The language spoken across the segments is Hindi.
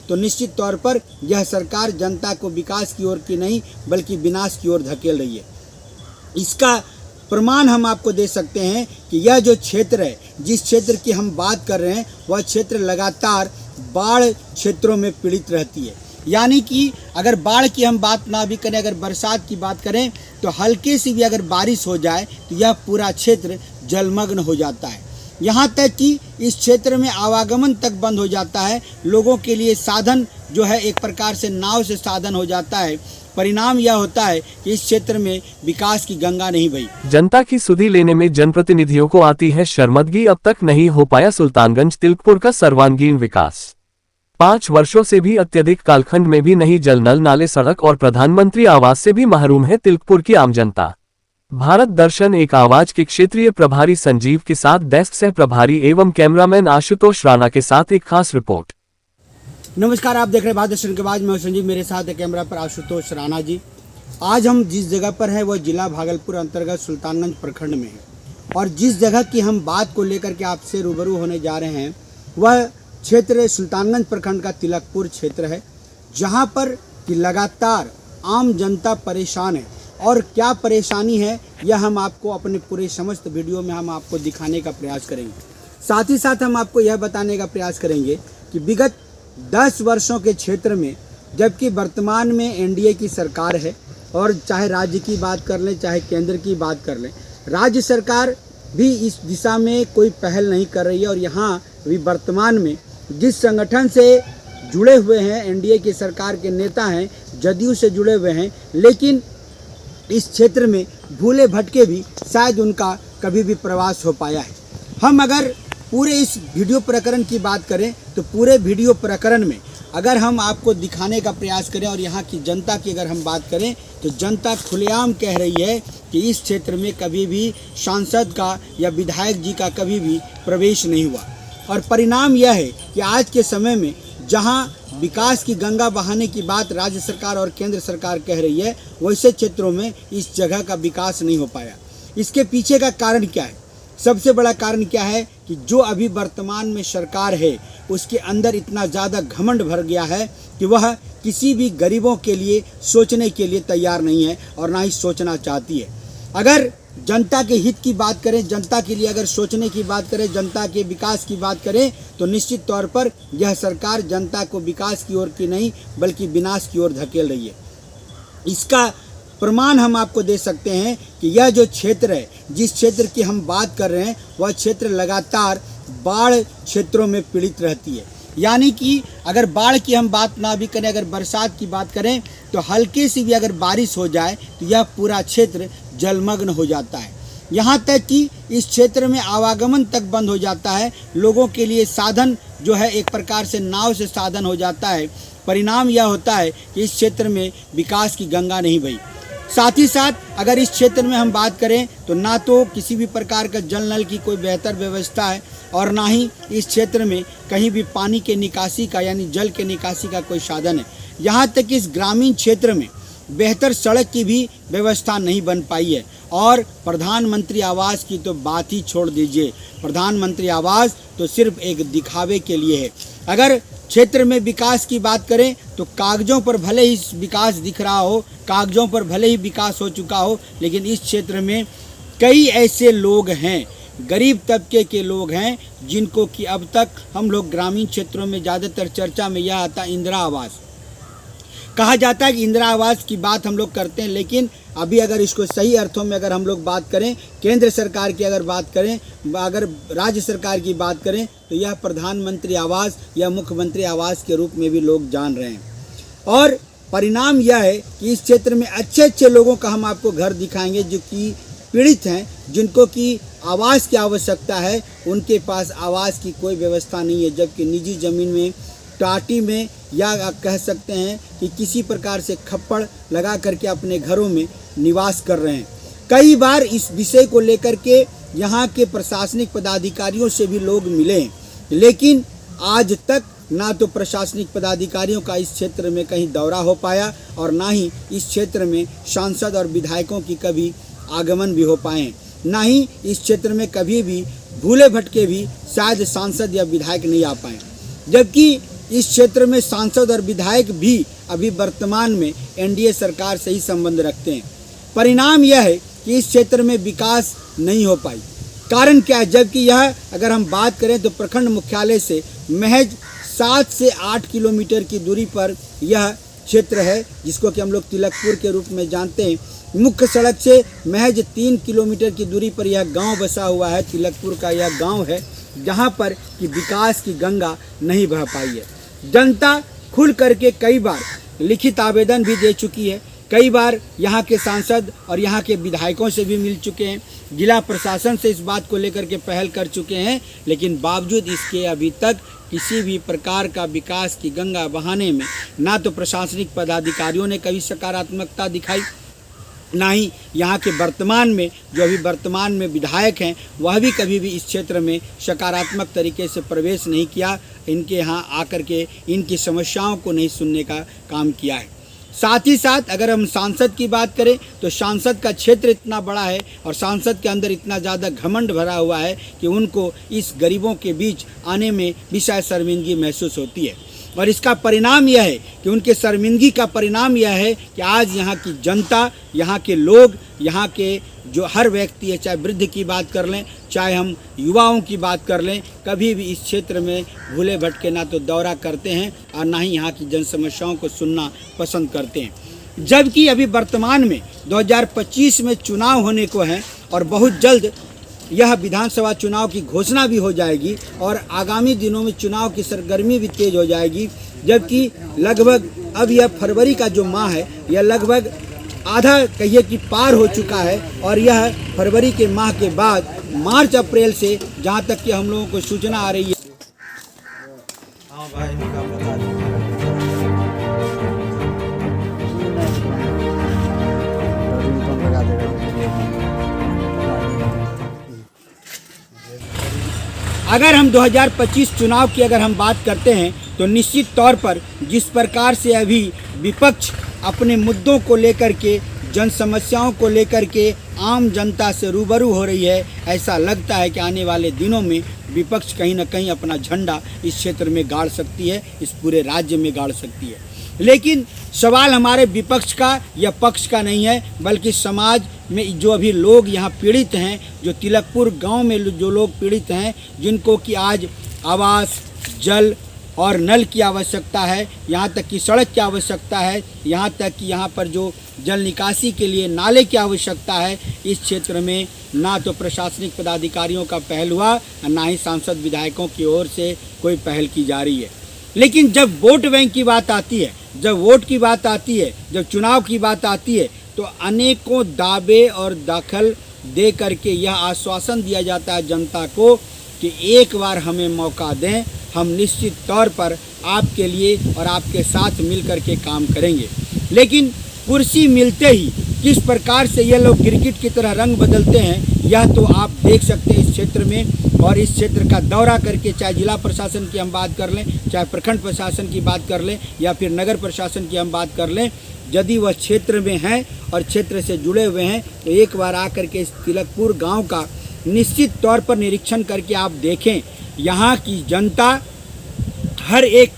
तो निश्चित तौर पर यह सरकार जनता को विकास की ओर की नहीं बल्कि विनाश की ओर धकेल रही है। इसका प्रमाण हम आपको दे सकते हैं कि यह जो क्षेत्र है, जिस क्षेत्र की हम बात कर रहे हैं, वह क्षेत्र लगातार बाढ़ क्षेत्रों में पीड़ित रहती है। यानी कि अगर बाढ़ की हम बात ना भी करें, अगर बरसात की बात करें, तो हल्के सी भी अगर बारिश हो जाए तो यह पूरा क्षेत्र जलमग्न हो जाता है। यहाँ तक कि इस क्षेत्र में आवागमन तक बंद हो जाता है। लोगों के लिए साधन जो है एक प्रकार से नाव से साधन हो जाता है। परिणाम यह होता है कि इस क्षेत्र में विकास की गंगा नहीं बही। जनता की सुधि लेने में जनप्रतिनिधियों को आती है शर्मंदगी। अब तक नहीं हो पाया सुल्तानगंज तिलकपुर का सर्वांगीण विकास। 5 वर्षों से भी अत्यधिक कालखंड में भी नहीं जल, नल, नाले, सड़क और प्रधानमंत्री आवास से भी महरूम है तिलकपुर की आम जनता। भारत दर्शन एक आवाज के क्षेत्रीय प्रभारी संजीव के साथ डेस्क सह प्रभारी एवं कैमरामैन आशुतोष राणा के साथ एक खास रिपोर्ट। नमस्कार, आप देख रहे हैं भारत दर्शन के बाद। मैं संजीव, मेरे साथ है कैमरा पर आशुतोष राणा जी। आज हम जिस जगह पर हैं वह जिला भागलपुर अंतर्गत सुल्तानगंज प्रखंड में है, और जिस जगह की हम बात को लेकर के आपसे रूबरू होने जा रहे हैं वह क्षेत्र सुल्तानगंज प्रखंड का तिलकपुर क्षेत्र है, जहां पर कि लगातार आम जनता परेशान है। और क्या परेशानी है यह हम आपको अपने पूरे समस्त वीडियो में हम आपको दिखाने का प्रयास करेंगे। साथ ही साथ हम आपको यह बताने का प्रयास करेंगे कि विगत 10 वर्षों के क्षेत्र में, जबकि वर्तमान में एनडीए की सरकार है, और चाहे राज्य की बात कर लें चाहे केंद्र की बात कर लें, राज्य सरकार भी इस दिशा में कोई पहल नहीं कर रही है। और यहाँ अभी वर्तमान में जिस संगठन से जुड़े हुए हैं, एनडीए की सरकार के नेता हैं, जदयू से जुड़े हुए हैं, लेकिन इस क्षेत्र में भूले भटके भी शायद उनका कभी भी प्रवास हो पाया है। हम अगर पूरे इस वीडियो प्रकरण की बात करें तो पूरे वीडियो प्रकरण में अगर हम आपको दिखाने का प्रयास करें और यहाँ की जनता की अगर हम बात करें तो जनता खुलेआम कह रही है कि इस क्षेत्र में कभी भी सांसद का या विधायक जी का कभी भी प्रवेश नहीं हुआ। और परिणाम यह है कि आज के समय में जहाँ विकास की गंगा बहाने की बात राज्य सरकार और केंद्र सरकार कह रही है, वैसे क्षेत्रों में इस जगह का विकास नहीं हो पाया। इसके पीछे का कारण क्या है? सबसे बड़ा कारण क्या है कि जो अभी वर्तमान में सरकार है उसके अंदर इतना ज़्यादा घमंड भर गया है कि वह किसी भी गरीबों के लिए सोचने के लिए तैयार नहीं है और ना ही सोचना चाहती है। अगर जनता के हित की बात करें, जनता के लिए अगर सोचने की बात करें, जनता के विकास की बात करें, तो निश्चित तौर पर यह सरकार जनता को विकास की ओर की नहीं बल्कि विनाश की ओर धकेल रही है। इसका प्रमाण हम आपको दे सकते हैं कि यह जो क्षेत्र है, जिस क्षेत्र की हम बात कर रहे हैं, वह क्षेत्र लगातार बाढ़ क्षेत्रों में पीड़ित रहती है। यानी कि अगर बाढ़ की हम बात ना भी करें, अगर बरसात की बात करें, तो हल्के सी भी अगर बारिश हो जाए तो यह पूरा क्षेत्र जलमग्न हो जाता है। यहाँ तक कि इस क्षेत्र में आवागमन तक बंद हो जाता है। लोगों के लिए साधन जो है एक प्रकार से नाव से साधन हो जाता है। परिणाम यह होता है कि इस क्षेत्र में विकास की गंगा नहीं बही। साथ ही साथ अगर इस क्षेत्र में हम बात करें तो ना तो किसी भी प्रकार का जल नल की कोई बेहतर व्यवस्था है और ना ही इस क्षेत्र में कहीं भी पानी के निकासी का यानी जल के निकासी का कोई साधन है। यहाँ तक कि इस ग्रामीण क्षेत्र में बेहतर सड़क की भी व्यवस्था नहीं बन पाई है। और प्रधानमंत्री आवास की तो बात ही छोड़ दीजिए, प्रधानमंत्री आवास तो सिर्फ एक दिखावे के लिए है। अगर क्षेत्र में विकास की बात करें तो कागजों पर भले ही विकास दिख रहा हो, कागजों पर भले ही विकास हो चुका हो, लेकिन इस क्षेत्र में कई ऐसे लोग हैं, गरीब तबके के लोग हैं, जिनको कि अब तक हम लोग ग्रामीण क्षेत्रों में ज़्यादातर चर्चा में यह आता है इंदिरा आवास। कहा जाता है कि इंदिरा आवास की बात हम लोग करते हैं, लेकिन अभी अगर इसको सही अर्थों में अगर हम लोग बात करें, केंद्र सरकार की अगर बात करें, अगर राज्य सरकार की बात करें, तो यह प्रधानमंत्री आवास या मुख्यमंत्री आवास के रूप में भी लोग जान रहे हैं। और परिणाम यह है कि इस क्षेत्र में अच्छे अच्छे लोगों का हम आपको घर दिखाएंगे जो कि पीड़ित हैं, जिनको कि आवास की आवश्यकता है, उनके पास आवास की कोई व्यवस्था नहीं है, जबकि निजी ज़मीन में, टाटी में, या कह सकते हैं कि किसी प्रकार से खप्पड़ लगा करके अपने घरों में निवास कर रहे हैं। कई बार इस विषय को लेकर के यहाँ के प्रशासनिक पदाधिकारियों से भी लोग मिले हैं, लेकिन आज तक ना तो प्रशासनिक पदाधिकारियों का इस क्षेत्र में कहीं दौरा हो पाया और ना ही इस क्षेत्र में सांसद और विधायकों की कभी आगमन भी हो पाए, ना ही इस क्षेत्र में कभी भी भूले भटके भी शायद सांसद या विधायक नहीं आ पाए। जबकि इस क्षेत्र में सांसद और विधायक भी अभी वर्तमान में एनडीए सरकार से ही संबंध रखते हैं। परिणाम यह है कि इस क्षेत्र में विकास नहीं हो पाई। कारण क्या है? जबकि यह अगर हम बात करें तो प्रखंड मुख्यालय से महज 7 से 8 किलोमीटर की दूरी पर यह क्षेत्र है, जिसको कि हम लोग तिलकपुर के रूप में जानते हैं। मुख्य सड़क से महज 3 किलोमीटर की दूरी पर यह गांव बसा हुआ है। तिलकपुर का यह गांव है जहां पर कि विकास की गंगा नहीं बह पाई है। जनता खुल करके कई बार लिखित आवेदन भी दे चुकी है, कई बार यहाँ के सांसद और यहाँ के विधायकों से भी मिल चुके हैं, जिला प्रशासन से इस बात को लेकर के पहल कर चुके हैं, लेकिन बावजूद इसके अभी तक किसी भी प्रकार का विकास की गंगा बहाने में ना तो प्रशासनिक पदाधिकारियों ने कभी सकारात्मकता दिखाई, ना ही यहाँ के वर्तमान में जो अभी वर्तमान में विधायक हैं वह भी कभी भी इस क्षेत्र में सकारात्मक तरीके से प्रवेश नहीं किया, इनके यहाँ आकर के इनकी समस्याओं को नहीं सुनने का काम किया है। साथ ही साथ अगर हम सांसद की बात करें तो सांसद का क्षेत्र इतना बड़ा है और सांसद के अंदर इतना ज़्यादा घमंड भरा हुआ है कि उनको इस गरीबों के बीच आने में भी शायद शर्मिंदगी महसूस होती है। और इसका परिणाम यह है कि उनके शर्मिंदगी का परिणाम यह है कि आज यहाँ की जनता, यहाँ के लोग, यहाँ के जो हर व्यक्ति है, चाहे वृद्ध की बात कर लें, चाहे हम युवाओं की बात कर लें, कभी भी इस क्षेत्र में भूले भटके ना तो दौरा करते हैं और ना ही यहाँ की जन समस्याओं को सुनना पसंद करते हैं। जबकि अभी वर्तमान में 2025 में चुनाव होने को हैं और बहुत जल्द यह विधानसभा चुनाव की घोषणा भी हो जाएगी और आगामी दिनों में चुनाव की सरगर्मी भी तेज हो जाएगी। जबकि लगभग अब यह फरवरी का जो माह है यह लगभग आधा कहिए कि पार हो चुका है और यह फरवरी के माह के बाद मार्च अप्रैल से जहां तक कि हम लोगों को सूचना आ रही है। हाँ भाई, अगर हम 2025 चुनाव की अगर हम बात करते हैं तो निश्चित तौर पर जिस प्रकार से अभी विपक्ष अपने मुद्दों को लेकर के, जन समस्याओं को लेकर के आम जनता से रूबरू हो रही है, ऐसा लगता है कि आने वाले दिनों में विपक्ष कहीं ना कहीं अपना झंडा इस क्षेत्र में गाड़ सकती है, इस पूरे राज्य में गाड़ सकती है। लेकिन सवाल हमारे विपक्ष का या पक्ष का नहीं है, बल्कि समाज में जो अभी लोग यहाँ पीड़ित हैं, जो तिलकपुर गांव में जो लोग पीड़ित हैं, जिनको कि आज आवास, जल और नल की आवश्यकता है, यहाँ तक कि सड़क की आवश्यकता है, यहाँ तक कि यहाँ पर जो जल निकासी के लिए नाले की आवश्यकता है, इस क्षेत्र में ना तो प्रशासनिक पदाधिकारियों का पहल हुआ और ना ही सांसद विधायकों की ओर से कोई पहल की जा रही है। लेकिन जब वोट बैंक की बात आती है, जब वोट की बात आती है, जब चुनाव की बात आती है, तो अनेकों दावे और दखल दे करके यह आश्वासन दिया जाता है जनता को कि एक बार हमें मौका दें, हम निश्चित तौर पर आपके लिए और आपके साथ मिल कर के काम करेंगे। लेकिन कुर्सी मिलते ही किस प्रकार से ये लोग गिरगिट की तरह रंग बदलते हैं, यह तो आप देख सकते हैं इस क्षेत्र में। और इस क्षेत्र का दौरा करके, चाहे जिला प्रशासन की हम बात कर लें, चाहे प्रखंड प्रशासन की बात कर लें या फिर नगर प्रशासन की हम बात कर लें, यदि वह क्षेत्र में हैं और क्षेत्र से जुड़े हुए हैं तो एक बार आकर के इस तिलकपुर गांव का निश्चित तौर पर निरीक्षण करके आप देखें। यहाँ की जनता हर एक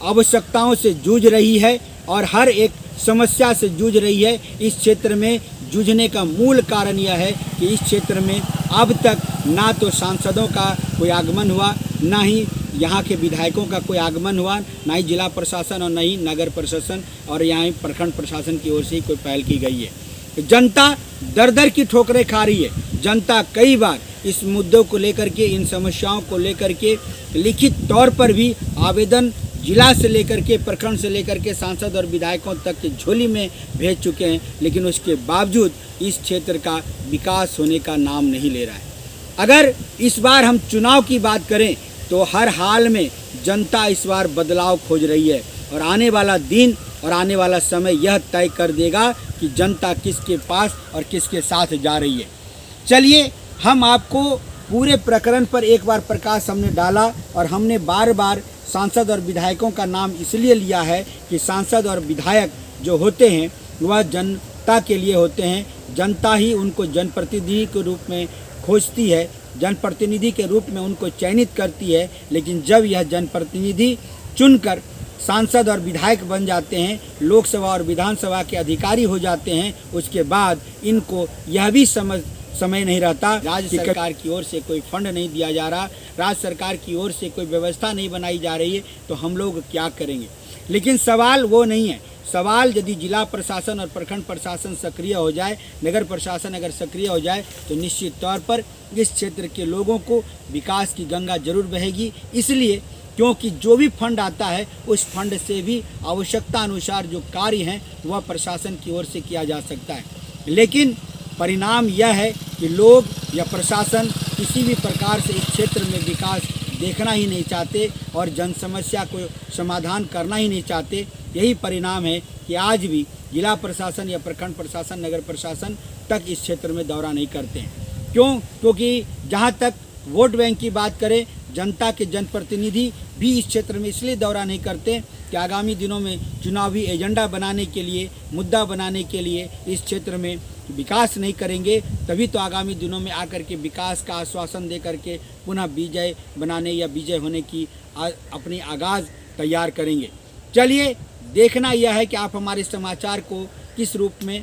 आवश्यकताओं से जूझ रही है और हर एक समस्या से जूझ रही है। इस क्षेत्र में जूझने का मूल कारण यह है कि इस क्षेत्र में अब तक ना तो सांसदों का कोई आगमन हुआ, ना ही यहाँ के विधायकों का कोई आगमन हुआ, ना ही जिला प्रशासन और ना ही नगर प्रशासन और यहाँ प्रखंड प्रशासन की ओर से ही कोई पहल की गई है। जनता दर दर की ठोकरें खा रही है। जनता कई बार इस मुद्दों को लेकर के, इन समस्याओं को लेकर के लिखित तौर पर भी आवेदन जिला से लेकर के, प्रखंड से लेकर के सांसद और विधायकों तक की झोली में भेज चुके हैं, लेकिन उसके बावजूद इस क्षेत्र का विकास होने का नाम नहीं ले रहा है। अगर इस बार हम चुनाव की बात करें तो हर हाल में जनता इस बार बदलाव खोज रही है और आने वाला दिन और आने वाला समय यह तय कर देगा कि जनता किसके पास और किसके साथ जा रही है। चलिए, हम आपको पूरे प्रकरण पर एक बार प्रकाश हमने डाला और हमने बार बार सांसद और विधायकों का नाम इसलिए लिया है कि सांसद और विधायक जो होते हैं वह जनता के लिए होते हैं। जनता ही उनको जनप्रतिनिधि के रूप में खोजती है, जनप्रतिनिधि के रूप में उनको चयनित करती है। लेकिन जब यह जनप्रतिनिधि चुनकर सांसद और विधायक बन जाते हैं, लोकसभा और विधानसभा के अधिकारी हो जाते हैं, उसके बाद इनको यह भी समय नहीं रहता राज्य सरकार की ओर से कोई फंड नहीं दिया जा रहा, राज्य सरकार की ओर से कोई व्यवस्था नहीं बनाई जा रही है, तो हम लोग क्या करेंगे। लेकिन सवाल वो नहीं है। सवाल यदि जिला प्रशासन और प्रखंड प्रशासन सक्रिय हो जाए, नगर प्रशासन अगर सक्रिय हो जाए, तो निश्चित तौर पर इस क्षेत्र के लोगों को विकास की गंगा जरूर बहेगी। इसलिए क्योंकि जो भी फंड आता है उस फंड से भी आवश्यकता अनुसार जो कार्य हैं वह प्रशासन की ओर से किया जा सकता है। लेकिन परिणाम यह है कि लोग या प्रशासन किसी भी प्रकार से इस क्षेत्र में विकास देखना ही नहीं चाहते और जन समस्या को समाधान करना ही नहीं चाहते। यही परिणाम है कि आज भी जिला प्रशासन या प्रखंड प्रशासन, नगर प्रशासन तक इस क्षेत्र में दौरा नहीं करते हैं। क्योंकि जहाँ तक वोट बैंक की बात करें, जनता के जनप्रतिनिधि भी इस क्षेत्र में इसलिए दौरा नहीं करते कि आगामी दिनों में चुनावी एजेंडा बनाने के लिए, मुद्दा बनाने के लिए इस क्षेत्र में विकास नहीं करेंगे, तभी तो आगामी दिनों में आकर के विकास का आश्वासन दे करके पुनः विजय बनाने या विजय होने की अपनी आगाज़ तैयार करेंगे। चलिए, देखना यह है कि आप हमारे समाचार को किस रूप में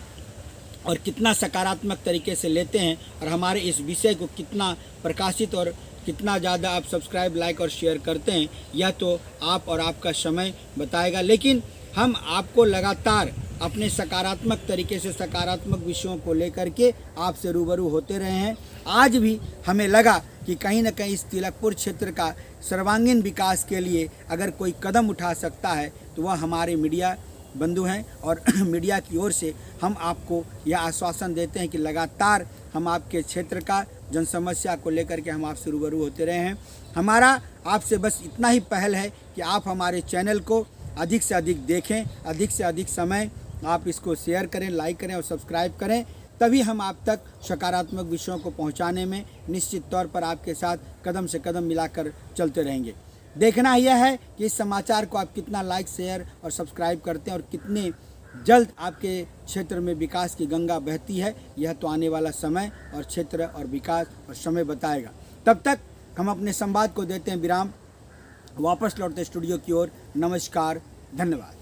और कितना सकारात्मक तरीके से लेते हैं और हमारे इस विषय को कितना प्रकाशित और कितना ज़्यादा आप सब्सक्राइब, लाइक और शेयर करते हैं, यह तो आप और आपका समय बताएगा। लेकिन हम आपको लगातार अपने सकारात्मक तरीके से सकारात्मक विषयों को लेकर के आपसे रूबरू होते रहे हैं। आज भी हमें लगा कि कहीं न कहीं इस तिलकपुर क्षेत्र का सर्वांगीण विकास के लिए अगर कोई कदम उठा सकता है तो वह हमारे मीडिया बंधु हैं और मीडिया की ओर से हम आपको यह आश्वासन देते हैं कि लगातार हम आपके क्षेत्र का जन समस्या को लेकर के हम आपसे रूबरू होते रहे हैं। हमारा आपसे बस इतना ही पहल है कि आप हमारे चैनल को अधिक से अधिक देखें, अधिक से अधिक समय आप इसको शेयर करें, लाइक करें और सब्सक्राइब करें। तभी हम आप तक सकारात्मक विषयों को पहुंचाने में निश्चित तौर पर आपके साथ कदम से कदम मिलाकर चलते रहेंगे। देखना यह है कि इस समाचार को आप कितना लाइक, शेयर और सब्सक्राइब करते हैं और कितने जल्द आपके क्षेत्र में विकास की गंगा बहती है, यह तो आने वाला समय और क्षेत्र और विकास और समय बताएगा। तब तक हम अपने संवाद को देते हैं विराम, वापस लौटते स्टूडियो की ओर। नमस्कार, धन्यवाद।